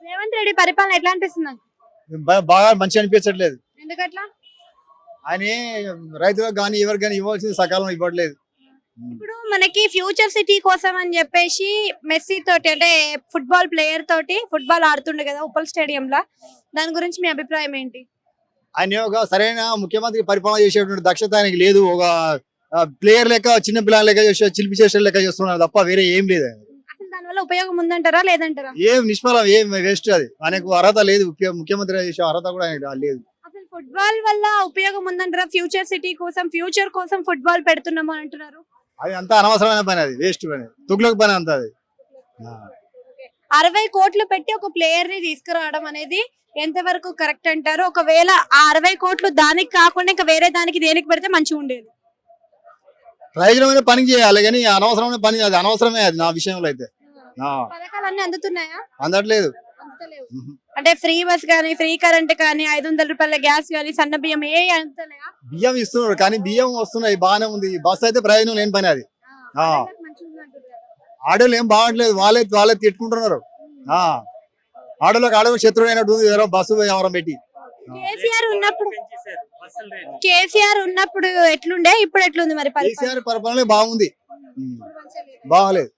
రేవంత్ రెడ్డి పరిపాలన ఎట్లా అనిపిస్తుంది? బాగా మంచి అనిపించట్లేదు. ఎందుకట్లా? ఆయన రైతులకు కానీ ఎవరికి కానీ ఇవ్వాల్సింది సకాలం ఇవ్వట్లేదు. ఇప్పుడు మనకి ఫ్యూచర్ సిటీ కోసం అని చెప్పేసి మెస్సీ తోటి అంటే ఫుట్బాల్ ప్లేయర్ తోటి ఫుట్బాల్ ఆడుతుండే కదా ఉప్పల్ స్టేడియం లా, దాని గురించి మీ అభిప్రాయం ఏంటి? ఆయన ఒక సరైన ముఖ్యమంత్రి పరిపాలన చేసేటువంటి దక్షత ఆయనకి లేదు. ఒక ప్లేయర్ లెక్క చిన్న పిల్లల లెక్క చేసే చిలిపి చేసే లెక్క చేస్తున్నారు తప్ప వేరే ఏం లేదు. అసలు దానివల్ల ఉపయోగం ఉందంటారా లేదంటారా? ఏం నిష్ఫలం, ఏం వేస్ట్. అది ఆయనకు అర్హత లేదు. ముఖ్యమంత్రి చేసే అర్హత కూడా ఆయనకు లేదు. అసలు ఫుట్బాల్ వల్ల ఉపయోగం ఉందంటారా? ఫ్యూచర్ సిటీ కోసం ఫ్యూచర్ కోసం ఫుట్బాల్ పెడుతున్నాము అని అంటున్నారు. అది అంత అనవసరమైన పని, అది వేస్ట్ పని, తుగ్లక్ పని అంత అది. 60 కోట్లు పెట్టి ఒక ప్లేయర్ ని తీసుకురావడం అనేది ఎంతవరకు కరెక్ట్ అంటారు? ఒకవేళ ఆ 60 కోట్లు దానికి కాకుండా ఇంకా వేరే దానికి దేనికి పెడితే మంచిగా ఉండేది? ప్రయోజనమైన పని చేయాలి కానీ అనవసరమైన పని అది అనవసరమే. అది నా విషయంలో అయితే పథకాలన్నీ అందుతున్నాయా? అందట్లేదు. అందుతలేవు. అంటే ఫ్రీ బస్ కానీ ఫ్రీ కరెంట్ కానీ 500 రూపాయల గ్యాస్ కానీ సన్న బియ్యం ఏ అందుతలేవా? బియ్యం ఇస్తున్నారు కానీ బియ్యం వస్తున్నాయి బాగానే ఉంది. బస్ అయితే ప్రయోజనం లేని పని అది. ఆడోళ్ళు ఏం బాగట్లేదు, వాళ్ళే తిట్టుకుంటున్నారు. ఆడోళ్ళకి శత్రువు అయినట్టు ఎవరో బస్సు వ్యవహారం పెట్టి. కేసీఆర్ ఉన్నప్పుడు ఎట్లుండే ఇప్పుడు ఎట్లుంది మరి? కేసీఆర్ పరిపాలన బాగుంది, బాగలేదు.